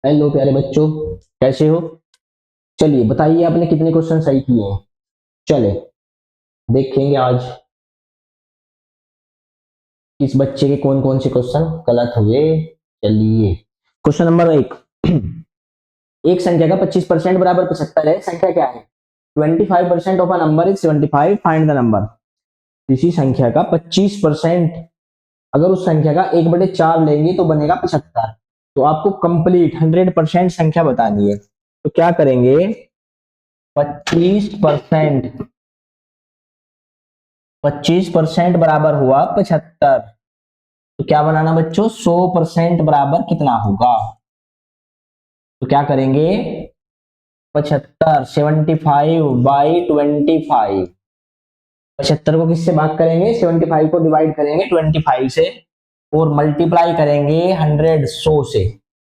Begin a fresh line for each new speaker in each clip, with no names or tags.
Hello प्यारे बच्चों, कैसे हो? चलिए बताइए आपने कितने क्वेश्चन सही किए हैं। चले देखेंगे आज किस बच्चे के कौन कौन से क्वेश्चन गलत हुए। चलिए क्वेश्चन नंबर एक। एक संख्या का 25% बराबर 75 है, संख्या क्या है? 25% of a number is 75, find the number. किसी संख्या का 25%, अगर उस संख्या का 1/4 लेंगे तो बनेगा 75। तो आपको कंप्लीट 100% संख्या बतानी है, तो क्या करेंगे? 25%, 25% बराबर हुआ 75। तो क्या बनाना बच्चों? 100% बराबर कितना होगा? तो क्या करेंगे? 75/25। 75 को किससे भाग करेंगे? 75 को डिवाइड करेंगे 25 से, और मल्टीप्लाई करेंगे 100 से।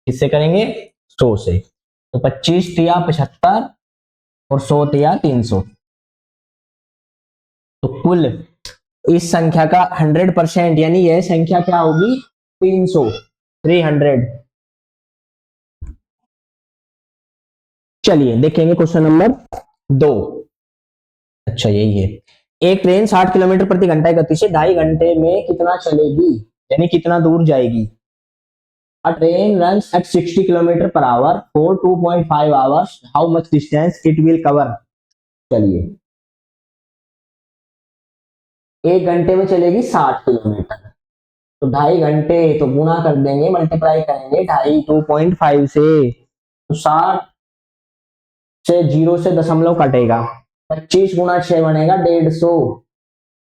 किससे करेंगे? 100 से। तो 25 तिया 75 और 100 तिया 300। तो कुल इस संख्या का 100% यानी यह संख्या क्या होगी? 300, 300। चलिए देखेंगे क्वेश्चन नंबर 2। अच्छा यही है। एक ट्रेन 60 किलोमीटर प्रति घंटा की गति से 2.5 घंटे में कितना चलेगी, यानी कितना दूर जाएगी? A train runs at 60 kilometer per hour for 2.5 hours. How much distance it will cover? चलिए, 1 घंटे में चलेगी 60 किलोमीटर, तो 2.5 घंटे तो गुना कर देंगे, मल्टीप्लाई करेंगे 2.5 से। तो 60 से जीरो से दशमलव कटेगा, 25 × 6 बनेगा 150।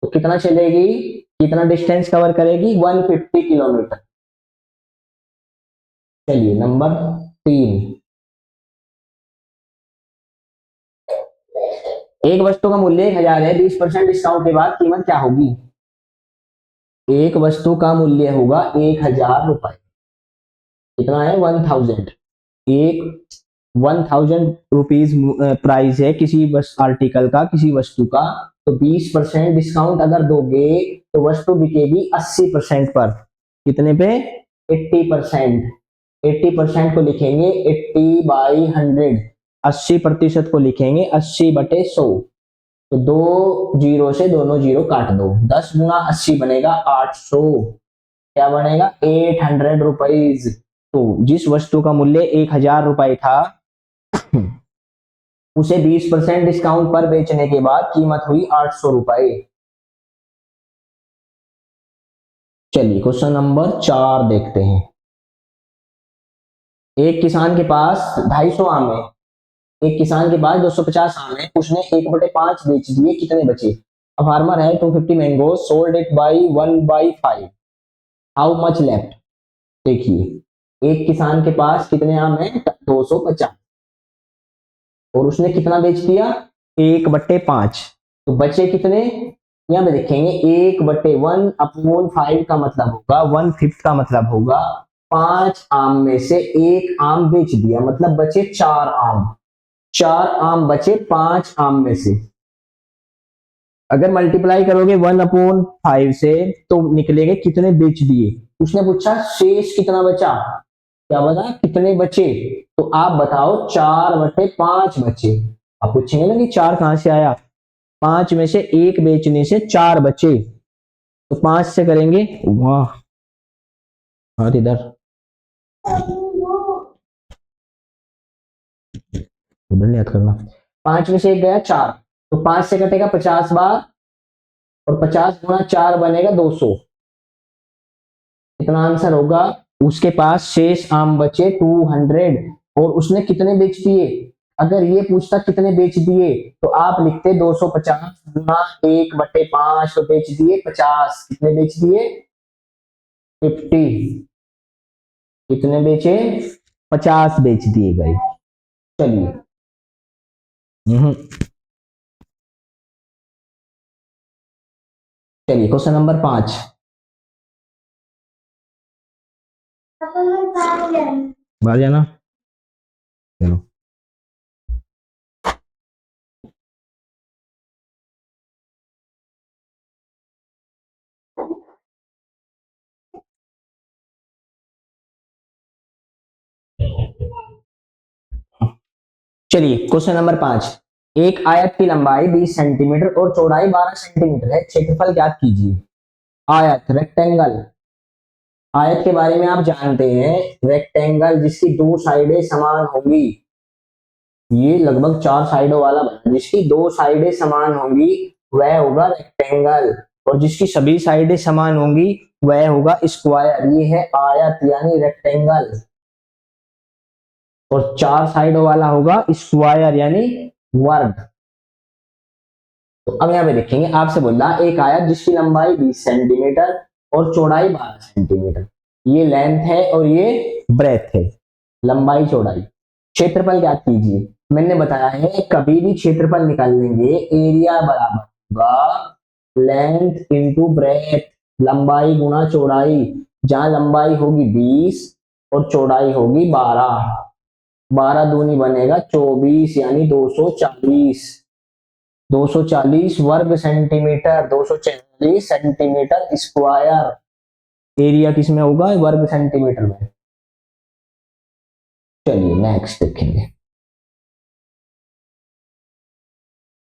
तो कितना चलेगी, कितना डिस्टेंस कवर करेगी? 150 किलोमीटर। चलिए नंबर 3। एक वस्तु का मूल्य 1,000 है, 20% डिस्काउंट के बाद कीमत क्या होगी? एक वस्तु का मूल्य होगा 1,000 रुपए। कितना है? 1000। एक 1000 रुपीज प्राइस है किसी बस आर्टिकल का, किसी वस्तु का। तो 20% डिस्काउंट अगर दोगे तो वस्तु बिकेगी 80% पर। कितने पे? 80%। 80% को लिखेंगे 80/100। 80% को लिखेंगे 80/100। तो दो जीरो से दोनों जीरो काट दो, 10 × 80 बनेगा 800। क्या बनेगा? 800 रुपीज। तो जिस वस्तु का मूल्य 1,000 रुपए था, उसे 20% डिस्काउंट पर बेचने के बाद कीमत हुई 800 रुपए। चलिए क्वेश्चन नंबर 4 देखते हैं। एक किसान के पास 250 आम है, एक किसान के पास 250 आम है, उसने 1/5 बेच दिए, कितने बचे? अ फार्मर है 250 mango, sold it by 1/5, how much left? देखिए, एक किसान के पास कितने आम है? 250, और उसने कितना बेच दिया? 1/5। तो बचे कितने? यहां पे देखेंगे 1/1/5 का मतलब होगा 1/5 का मतलब होगा 5 आम में से एक आम बेच दिया, मतलब बचे 4 आम। 4 आम बचे 5 आम में से। अगर मल्टीप्लाई करोगे 1/5 से तो निकलेंगे कितने बेच दिए। उसने पूछा शेष कितना बचा, क्या बता कितने बचे? तो आप बताओ 4/5 बचे। आप पूछेंगे ना कि 4 कहां से आया? 5 में से एक बेचने से 4 बचे, तो 5 से करेंगे। वाह, हाथ इधर, उधर नहीं याद करना। 5 में से एक गया 4, तो 5 से कटेगा 50 बार, और 50 × 4 बनेगा 200। कितना आंसर होगा? उसके पास शेष आम बचे 200, और उसने कितने बेच दिए? अगर ये पूछता कितने बेच दिए, तो आप लिखते 250 गुना 1/5, तो बेच दिए 50। कितने बेच दिए? 50। कितने बेचे? 50 बेच दिए गए। चलिए। हम्म, चलिए क्वेश्चन नंबर 5। बाहर जाना, चलो। चलिए क्वेश्चन नंबर 5, एक आयत की लंबाई 20 सेंटीमीटर और चौड़ाई 12 सेंटीमीटर है, क्षेत्रफल ज्ञात कीजिए। आयत रेक्टेंगल, आयत के बारे में आप जानते हैं, रेक्टेंगल जिसकी दो साइडें समान होंगी, ये लगभग 4 साइडों वाला बना, जिसकी 2 साइडें समान होंगी वह होगा रेक्टेंगल, और जिसकी सभी साइडें समान होंगी वह होगा स्क्वायर। ये है आयत यानी रेक्टेंगल, और 4 साइडों वाला होगा स्क्वायर यानी वर्ग। तो अब यहाँ पे देखेंगे, आपसे बोल रहा एक आयत जिसकी लंबाई 20 सेंटीमीटर और चौड़ाई 12 सेंटीमीटर, ये लेंथ है और ये ब्रेथ है, लंबाई चौड़ाई। क्षेत्रफल ज्ञात कीजिए। मैंने बताया है कभी भी क्षेत्रफल निकाल लेंगे, एरिया बराबर होगा लेंथ इंटू ब्रेथ, लंबाई गुणा चौड़ाई। जहां लंबाई होगी 20 और चौड़ाई होगी 12, 12 दूनी बनेगा 24 यानी 240, 240 वर्ग सेंटीमीटर, 240 सेंटीमीटर स्क्वायर। एरिया किसमें होगा? वर्ग सेंटीमीटर में। चलिए नेक्स्ट देखेंगे,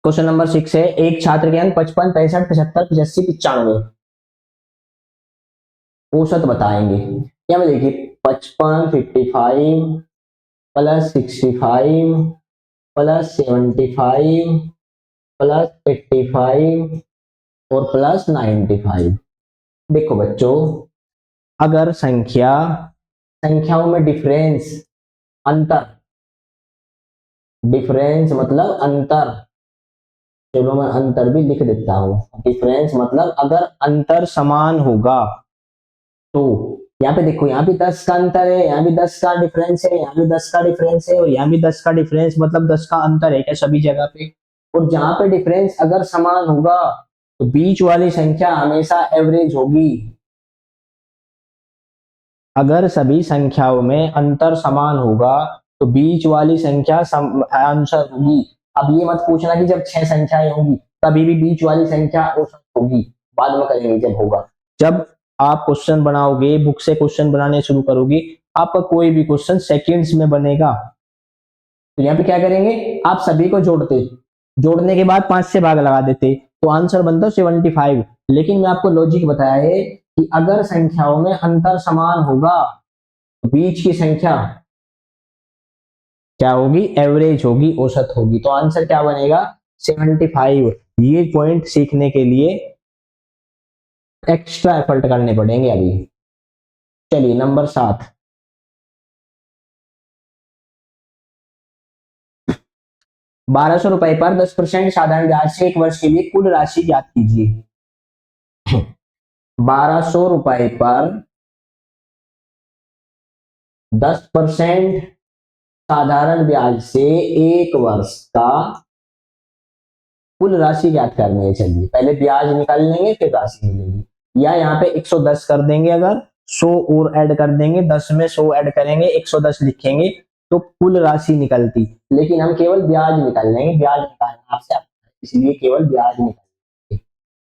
क्वेश्चन नंबर 6 है, एक छात्र के अंक 55, 65, 75, 85, 95 औसत बताएंगे। क्या देखिए 55, 55 प्लस 65 प्लस 75 प्लस 85 और प्लस 95। देखो बच्चों, अगर संख्याओं में डिफरेंस, अंतर, डिफरेंस मतलब अंतर, चलो मैं अंतर भी लिख देता हूं। डिफरेंस मतलब अगर अंतर समान होगा, तो यहाँ पे देखो, यहाँ भी 10 का अंतर है, यहाँ भी 10 का डिफरेंस है, यहाँ भी 10 का डिफरेंस है, और यहाँ भी 10 का डिफरेंस, मतलब 10 का अंतर है क्या सभी जगह पे। और जहां पे डिफरेंस अगर समान होगा तो बीच वाली संख्या हमेशा एवरेज होगी। अगर सभी संख्याओं में अंतर समान होगा तो बीच वाली संख्या आंसर होगी। अब ये मत पूछना कि जब 6 संख्याएं होंगी तभी भी बीच वाली संख्या औसत होगी, बाद में करेंगे जब होगा। जब आप क्वेश्चन बनाओगे, बुक से क्वेश्चन बनाने शुरू करोगे, आपका कोई भी क्वेश्चन सेकंड्स में बनेगा। तो यहाँ पे क्या करेंगे, आप सभी को जोड़ने के बाद 5 से भाग लगा देते तो आंसर बनता 75। लेकिन मैं आपको लॉजिक बताया है कि अगर संख्याओं में अंतर समान होगा तो बीच की संख्या क्या होगी? एवरेज होगी, औसत होगी। तो आंसर क्या बनेगा? 75। ये पॉइंट सीखने के लिए एक्स्ट्रा एफर्ट करने पड़ेंगे अभी। चलिए नंबर 7, 1200 रुपए पर 10% साधारण ब्याज से 1 वर्ष के लिए कुल राशि ज्ञात कीजिए। 1200 रुपए पर 10% साधारण ब्याज से 1 वर्ष का कुल राशि ज्ञात करनी है। चलिए पहले ब्याज निकाल लेंगे फिर राशि मिलेगी। या यहाँ पे 110 कर देंगे, अगर 100 और ऐड कर देंगे, 10 में 100 ऐड करेंगे, 110 लिखेंगे तो कुल राशि निकलती। लेकिन हम केवल ब्याज निकाल लेंगे, ब्याज निकालना आपसे, इसलिए केवल ब्याज निकालेंगे।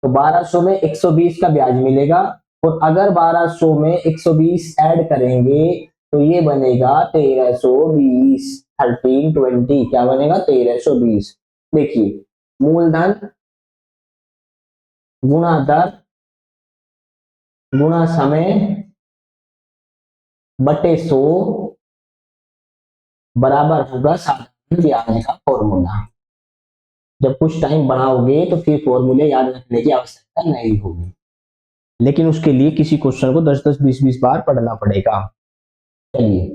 तो 1200 में 120 का ब्याज मिलेगा, और अगर 1200 में 120 ऐड करेंगे तो ये बनेगा 1320, 1320। क्या बनेगा? 1320। देखिए मूलधन गुणा दर गुणा समय बटे 100 बराबर होगा साधारण ब्याज का फॉर्मूला। जब कुछ टाइम बढ़ाओगे तो फिर फॉर्मूले याद रखने की आवश्यकता नहीं होगी, लेकिन उसके लिए किसी क्वेश्चन को 10-10, 20-20 बार पढ़ना पड़ेगा। चलिए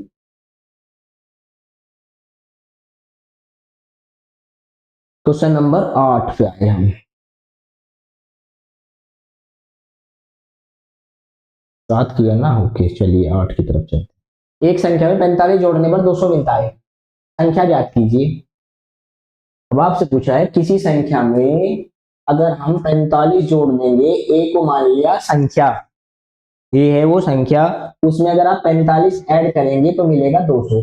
क्वेश्चन नंबर 8 पे आए हम। बात किया ना, ओके चलिए 8 की तरफ चलते। एक संख्या में 45 जोड़ने पर 200 मिलता है, संख्या ज्ञात कीजिए। अब आपसे पूछा है किसी संख्या में अगर हम 45 जोड़ देंगे, ए को मान लिया संख्या, ये है वो संख्या, उसमें अगर आप 45 ऐड करेंगे तो मिलेगा 200।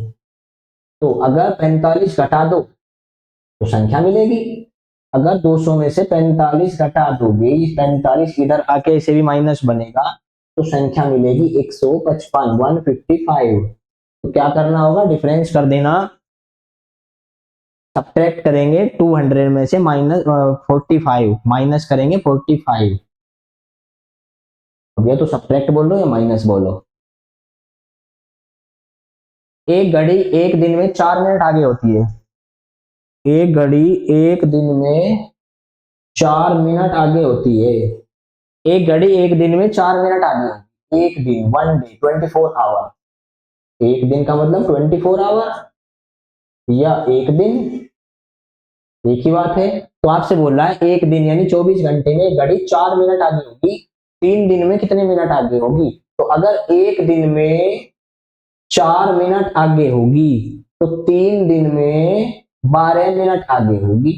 तो अगर 45 घटा दो तो संख्या मिलेगी। अगर 200 में से 45 घटा दोगे, 45 इधर आके इसे भी माइनस बनेगा, तो संख्या मिलेगी 155, 155। तो क्या करना होगा? डिफरेंस कर देना, सब्ट्रैक्ट करेंगे 200 में से -45, माइनस करेंगे 45। अब या तो सब्ट्रैक्ट बोलो या माइनस बोलो। एक घड़ी एक दिन में 4 मिनट आगे होती है। एक घड़ी एक दिन में 4 मिनट आगे होती है। एक घड़ी एक दिन में 4 मिनट आगे होती है। एक दिन, 1 डे, 24 आवर। एक दिन का मतलब 24 आवर या एक दिन, एक ही बात है। तो आपसे बोल रहा है एक दिन यानी 24 घंटे में घड़ी 4 मिनट आगे होगी, 3 दिन में कितने मिनट आगे होगी? तो अगर एक दिन में 4 मिनट आगे होगी तो 3 दिन में 12 मिनट आगे होगी।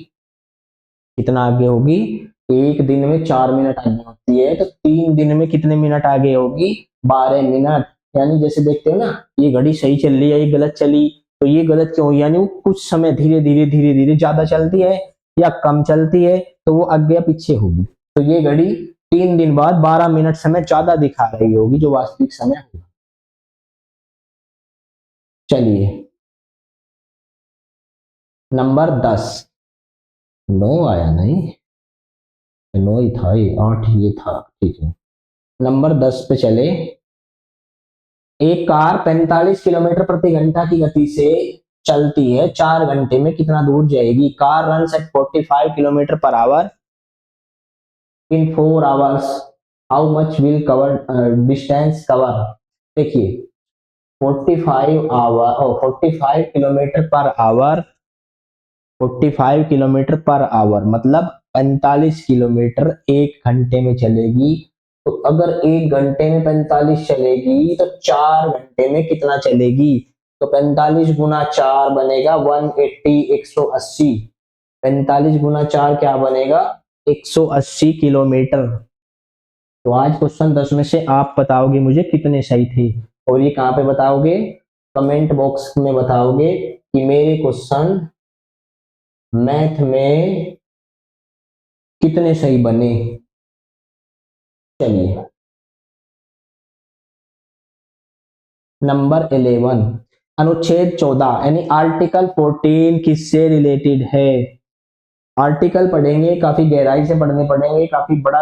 कितना आगे होगी? एक दिन में 4 मिनट आगे होती है तो 3 दिन में कितने मिनट आगे होगी? 12 मिनट। यानी जैसे देखते हो ना, ये घड़ी सही चल रही है, ये गलत चली, तो ये गलत क्यों हुई? यानी वो कुछ समय धीरे धीरे ज्यादा चलती है या कम चलती है तो वो आगे या पीछे होगी। तो ये घड़ी 3 दिन बाद 12 मिनट समय ज्यादा दिखा रही होगी जो वास्तविक समय होगा। चलिए नंबर 10। 9 आया नहीं, 9 ही था, ये 8 ये था, ठीक है। नंबर 10 पे चले। एक कार 45 किलोमीटर प्रति घंटा की गति से चलती है, 4 घंटे में कितना दूर जाएगी? Car run at 45 kilometre per hour in 4 hours, how much will cover distance cover? देखिए 45 kilometre per hour, 45 kilometre per hour मतलब 45 किलोमीटर 1 घंटे में चलेगी। तो अगर 1 घंटे में 45 चलेगी तो 4 घंटे में कितना चलेगी? तो 45 गुना 4 बनेगा 180, 180। 45 गुना 4 क्या बनेगा? 180 किलोमीटर। तो आज क्वेश्चन 10 में से आप बताओगे मुझे कितने सही थे, और ये कहाँ पे बताओगे? कमेंट बॉक्स में बताओगे कि मेरे क्वेश्चन मैथ में कितने सही बने। चलिए नंबर 11, अनुच्छेद 14 यानी आर्टिकल 14 किससे रिलेटेड है? आर्टिकल पढ़ेंगे, काफी गहराई से पढ़ने पड़ेंगे, काफी बड़ा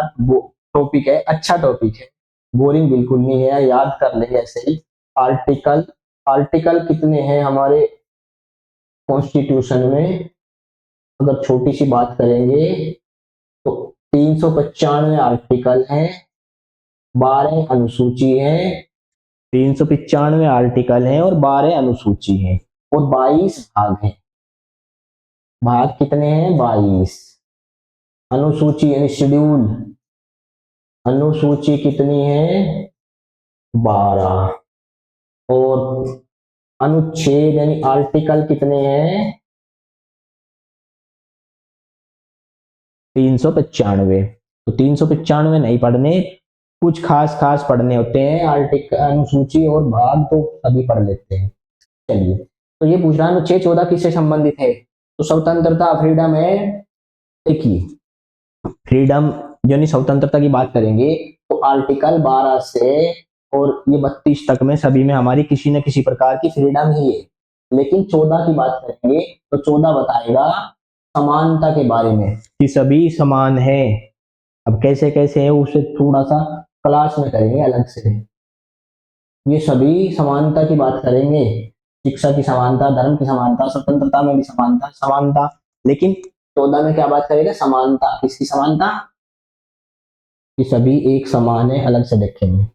टॉपिक है, अच्छा टॉपिक है, बोरिंग बिल्कुल नहीं है, याद कर लेंगे ऐसे ही। आर्टिकल, आर्टिकल कितने हैं हमारे कॉन्स्टिट्यूशन में? अगर छोटी सी बात करेंगे तो 395 आर्टिकल हैं, 12 अनुसूची हैं। 395 आर्टिकल हैं और 12 अनुसूची हैं और 22 भाग हैं। भाग कितने हैं? 22। अनुसूची यानी शेड्यूल, अनुसूची कितनी है? 12। और अनुच्छेद यानी आर्टिकल कितने हैं? 395। तो 395 नहीं पढ़ने, कुछ खास खास पढ़ने होते हैं, आर्टिकल अनुसूची और भाग तो सभी पढ़ लेते हैं। चलिए तो ये पूछ रहा है अनुच्छेद 14 किससे संबंधित है? तो स्वतंत्रता, फ्रीडम है। देखिए फ्रीडम यानी स्वतंत्रता की बात करेंगे तो आर्टिकल 12 से और ये 32 तक में सभी में हमारी किसी न किसी प्रकार की फ्रीडम ही है। लेकिन 14 की बात करेंगे तो 14 बताएगा समानता के बारे में कि सभी समान है। अब कैसे कैसे है उसे थोड़ा सा क्लास में करेंगे अलग से। ये सभी समानता की बात करेंगे, शिक्षा की समानता, धर्म की समानता, स्वतंत्रता में भी समानता, समानता। लेकिन 14 में क्या बात करेगा? समानता। किसकी समानता? कि सभी एक समान है, अलग से देखेंगे।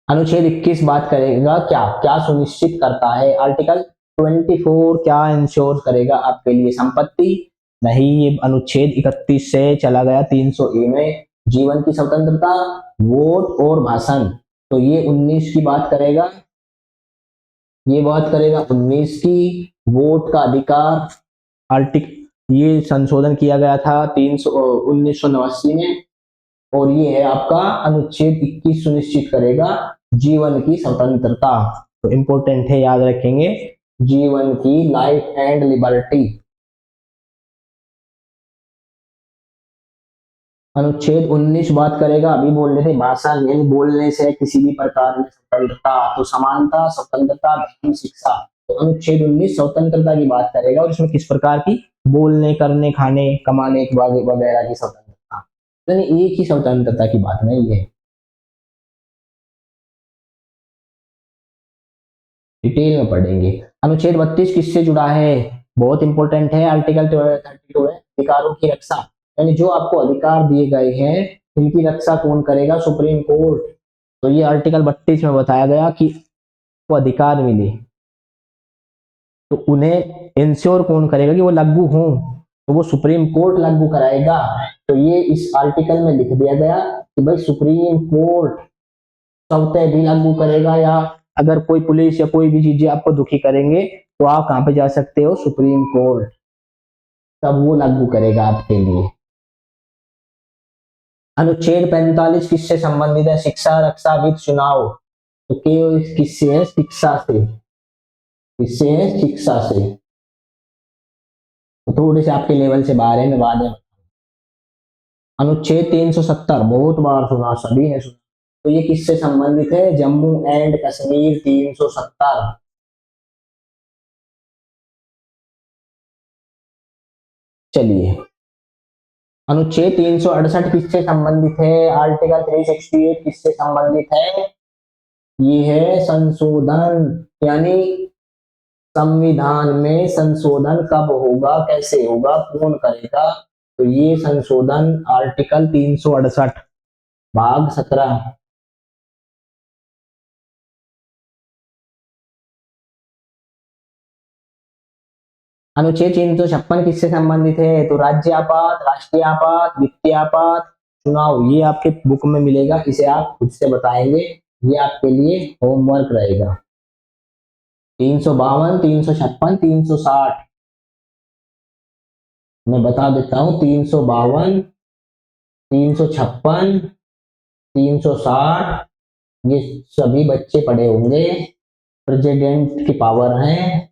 अनुच्छेद 21 बात करेगा क्या क्या सुनिश्चित करता है? आर्टिकल 24 क्या इंश्योर करेगा आपके लिए? संपत्ति नहीं, ये अनुच्छेद 31 से चला गया 300 ए में। जीवन की स्वतंत्रता, वोट और भाषण। तो ये 19 की बात करेगा, ये बात करेगा 19 की, वोट का अधिकार। आर्टिक ये संशोधन किया गया था 1989 में। और ये है आपका अनुच्छेद 21 सुनिश्चित करेगा जीवन की स्वतंत्रता। तो इंपॉर्टेंट है, याद रखेंगे, जीवन की, लाइफ एंड लिबर्टी। अनुच्छेद 19 बात करेगा, अभी बोल रहे थे भाषा नहीं बोलने से किसी भी प्रकार में स्वतंत्रता। तो समानता, स्वतंत्रता, धर्म, शिक्षा। तो अनुच्छेद 19 स्वतंत्रता की बात करेगा और इसमें किस प्रकार की, बोलने, करने, खाने, कमाने वगैरह की स्वतंत्रता, यानी एक ही स्वतंत्रता की बात नहीं है। डिटेल में पढ़ेंगे। अनुच्छेद 32 किससे जुड़ा है, बहुत इंपॉर्टेंट है, आर्टिकल 32 है, अधिकारों की रक्षा, यानी जो आपको अधिकार दिए गए हैं इनकी रक्षा कौन करेगा, सुप्रीम कोर्ट। तो ये आर्टिकल 32 में बताया गया कि वो अधिकार मिले तो उन्हें इंश्योर कौन करेगा कि वो लागू हों, तो वो सुप्रीम कोर्ट लागू कराएगा। तो ये इस आर्टिकल में लिख दिया गया कि भाई सुप्रीम कोर्ट स्वतः भी लागू करेगा, या अगर कोई पुलिस या कोई भी चीजें आपको दुखी करेंगे तो आप कहां पे जा सकते हो, सुप्रीम कोर्ट, तब वो लागू करेगा आपके लिए। अनुच्छेद 45 किससे संबंधित है, शिक्षा, रक्षा, वित्त, चुनाव, तो केवल किससे है, शिक्षा से, किससे है, शिक्षा से। तो थोड़े से आपके लेवल से बाहर है, मैं बाद में। अनुच्छेद 370 बहुत बार सुना, सभी ने सुना, तो ये किससे संबंधित है, जम्मू एंड कश्मीर 370। चलिए, अनुच्छेद 368 किससे संबंधित है, आर्टिकल 368 किससे संबंधित है, ये है संशोधन, यानी संविधान में संशोधन कब होगा, कैसे होगा, कौन करेगा, तो ये संशोधन आर्टिकल 368 भाग 17। अनुच्छेद 356 किससे संबंधित है, तो राज्य आपात, राष्ट्रीय आपात, वित्तीय आपात, चुनाव, ये आपके बुक में मिलेगा, इसे आप खुद से बताएंगे, ये आपके लिए होमवर्क रहेगा। 352, 356, 360, मैं बता देता हूं, 352, 356, 360, ये सभी बच्चे पढ़े होंगे, प्रेसिडेंट की पावर है।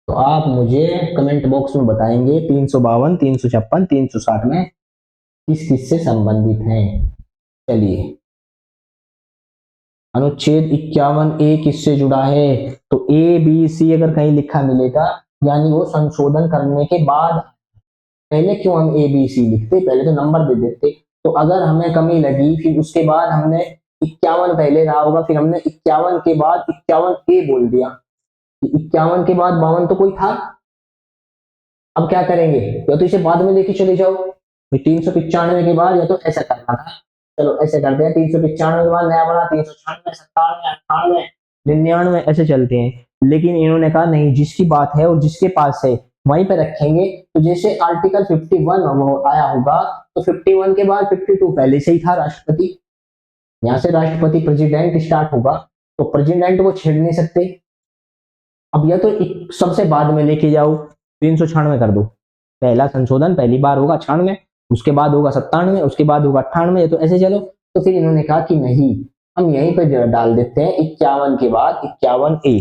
तो आप मुझे कमेंट बॉक्स में बताएंगे 352, 356, 360 में किस किस से संबंधित हैं। चलिए, अनुच्छेद 51 ए किससे जुड़ा है, तो ए बी सी अगर कहीं लिखा मिलेगा यानी वो संशोधन करने के बाद, पहले क्यों हम ए बी सी लिखते, पहले तो नंबर दे देते, तो अगर हमें कमी लगी फिर उसके बाद हमने 51 पहले रहा होगा, फिर हमने 51 के बाद 51 ए बोल दिया, 51 के बाद 52 तो कोई था, अब क्या करेंगे, या तो इसे बाद में लेके चले जाओ, 395 के बाद, या तो ऐसा करना था, चलो ऐसे करते हैं, 395 के बाद नया बना 396, 97, 98, 99, ऐसे चलते हैं। लेकिन इन्होंने कहा नहीं, जिसकी बात है और जिसके पास है वहीं पे रखेंगे। तो जैसे आर्टिकल 51 वो आया होगा, तो 51 के बाद 52 पहले से ही था, राष्ट्रपति, यहाँ से राष्ट्रपति प्रेसिडेंट स्टार्ट होगा, तो प्रेसिडेंट को छेड़ नहीं सकते। अब या तो सबसे बाद में लेके जाओ, 396 कर दो, पहला संशोधन पहली बार होगा 96, उसके बाद होगा 97, उसके बाद होगा 98, तो ऐसे चलो। तो फिर इन्होंने कहा कि नहीं, हम यहीं पर डाल देते हैं 51 के बाद 51 ए,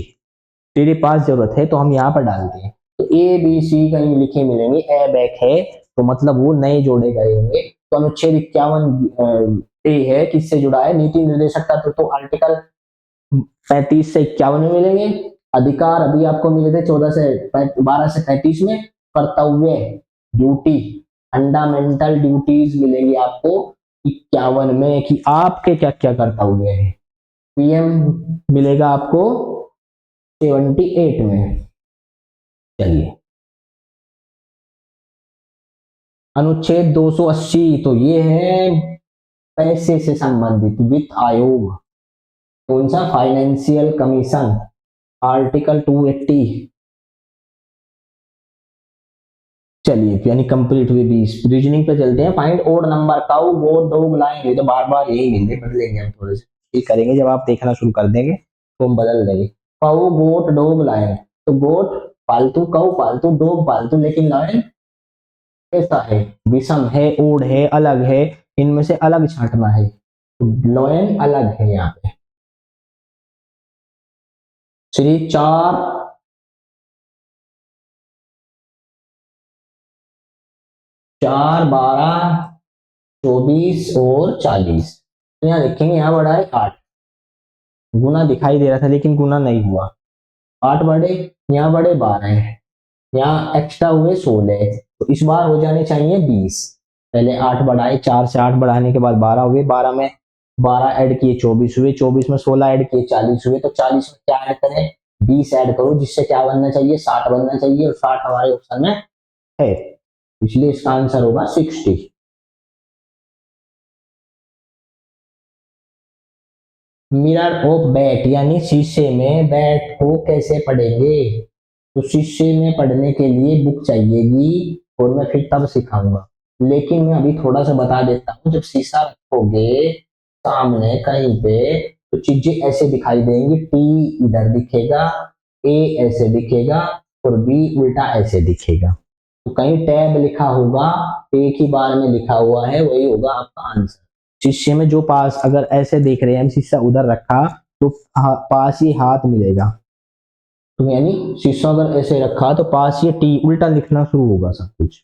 तेरे पास जरूरत है तो हम यहाँ पर डालते हैं। तो ए बी सी कहीं लिखे मिलेंगे, ए बैक है तो मतलब वो नए जोड़े गए होंगे। तो अनुच्छेद 51 ए है, किससे जुड़ा है, नीति निर्देशक तत्व, तो आर्टिकल 35 से 51 में मिलेंगे। अधिकार अभी आपको मिले थे 12 से 35 में। कर्तव्य, ड्यूटी, फंडामेंटल ड्यूटीज मिलेंगी आपको 51 में, कि आपके क्या क्या कर्तव्य है। पीएम मिलेगा आपको 78 में। चलिए, अनुच्छेद 280, तो ये है पैसे से संबंधित, वित्त आयोग, कौन सा, फाइनेंशियल कमीशन, आर्टिकल 280। चलिए, यानी कंप्लीट हुए 20। रीजनिंग पे चलते हैं, फाइंड ओड नंबर, काउ, गोट, डॉग, लाइन, ये तो बार बार यही मिलते, बदलेंगे हम थोड़े से, ये करेंगे जब आप देखना शुरू कर देंगे तो हम बदल देंगे। काउ, गोट, डॉग, लाइन, तो गोट पालतू, काउ पालतू, डॉग पालतू, लेकिन लाइन कैसा है, विषम है, ओड है, अलग है, इनमें से अलग छांटना है, तो लाइन अलग है यहाँ पे। श्री 4, 4, 12, 24 और 40, तो यहाँ लिखेंगे, यहाँ बड़ा है 8, गुना दिखाई दे रहा था लेकिन गुना नहीं हुआ, 8 बढ़े, यहाँ बढ़े 12 है, यहाँ एक्स्ट्रा हुए 16, तो इस बार हो जाने चाहिए 20। पहले 8 बढ़ाए, 4 से 8 बढ़ाने के बाद 12 हुए, 12 में 12 ऐड किए 24 हुए, 24 में 16 ऐड किए 40 हुए, तो 40 में क्या ऐड करें, 20 ऐड करो, जिससे क्या बनना चाहिए, 60 बनना चाहिए, और 60 हमारे ऑप्शन में है, इसलिए इसका आंसर होगा 60। मिरर ऑफ बैट यानी शीशे में बैट को कैसे पढ़ेंगे, तो शीशे में पढ़ने के लिए बुक चाहिएगी, और मैं फिर तब सिखाऊंगा, लेकिन मैं अभी थोड़ा सा बता देता हूँ। जब शीशा रखोगे सामने कहीं पे, तो चीजें ऐसे दिखाई देंगी, टी इधर दिखेगा, ए ऐसे दिखेगा, और बी उल्टा ऐसे दिखेगा, तो कहीं टैब लिखा होगा, एक ही बार में लिखा हुआ है, वही होगा आपका आंसर। शीशे में जो पास अगर ऐसे देख रहे हैं हम, शीशा उधर रखा, तो पास ही हाथ मिलेगा, तो यानी शीशा अगर ऐसे रखा तो पास ये टी उल्टा लिखना शुरू होगा सब कुछ,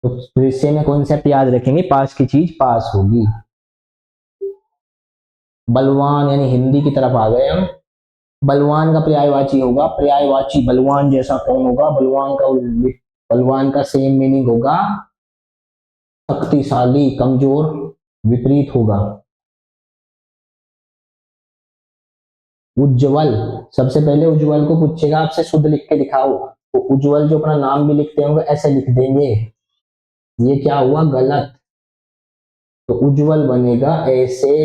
तो शीशे में कॉन्सेप्ट याद रखेंगे, पास की चीज पास होगी। बलवान यानी हिंदी की तरफ आ गए हम। बलवान का पर्यायवाची होगा, पर्यायवाची बलवान जैसा कौन होगा, बलवान का सेम मीनिंग होगा शक्तिशाली, कमजोर, विपरीत होगा। उज्जवल, सबसे पहले उज्जवल को पूछेगा आपसे शुद्ध लिख के दिखाओ, तो उज्जवल जो अपना नाम भी लिखते होंगे ऐसे लिख देंगे, ये क्या हुआ गलत, तो उज्जवल बनेगा ऐसे।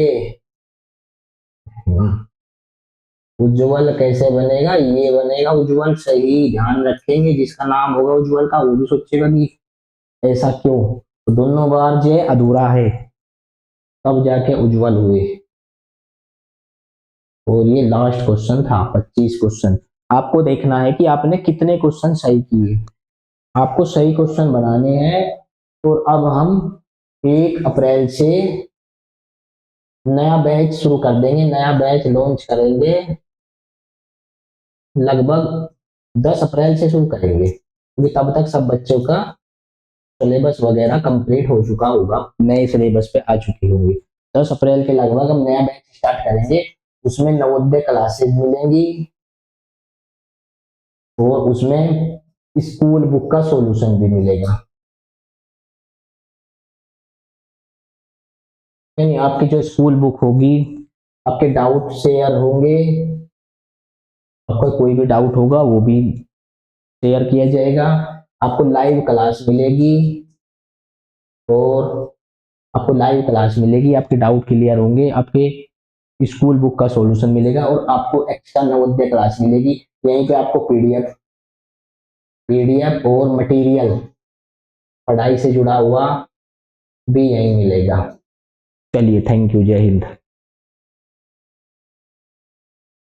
उज्जवल कैसे बनेगा, ये बनेगा उज्जवल, सही ध्यान रखेंगे, जिसका नाम होगा उज्जवल का वो भी सोचेगा कि ऐसा क्यों, तो दोनों बार जे अधूरा है, तब जाके उज्जवल हुए। और ये लास्ट क्वेश्चन था, 25 क्वेश्चन, आपको देखना है कि आपने कितने क्वेश्चन सही किए, आपको सही क्वेश्चन बनाने हैं। और अब हम 1 अप्रैल से नया बैच शुरू कर देंगे, नया बैच लॉन्च करेंगे, लगभग 10 अप्रैल से शुरू करेंगे, क्योंकि तब तक सब बच्चों का सिलेबस वगैरह कंप्लीट हो चुका होगा, नए सिलेबस पे आ चुकी होंगी। 10 अप्रैल के लगभग हम नया बैच स्टार्ट करेंगे, उसमें नवोदय क्लासेस मिलेंगी, और उसमें स्कूल बुक का सॉल्यूशन भी मिलेगा, यानी आपकी जो स्कूल बुक होगी, आपके डाउट शेयर होंगे, आपका कोई भी डाउट होगा वो भी शेयर किया जाएगा, आपको लाइव क्लास मिलेगी, और आपको लाइव क्लास मिलेगी, आपके डाउट क्लियर होंगे, आपके स्कूल बुक का सॉल्यूशन मिलेगा, और आपको एक्स्ट्रा नवोदय क्लास मिलेगी, यहीं पे आपको पीडीएफ और मटेरियल पढ़ाई से जुड़ा हुआ भी यहीं मिलेगा। चलिए, थैंक यू, जय हिंद।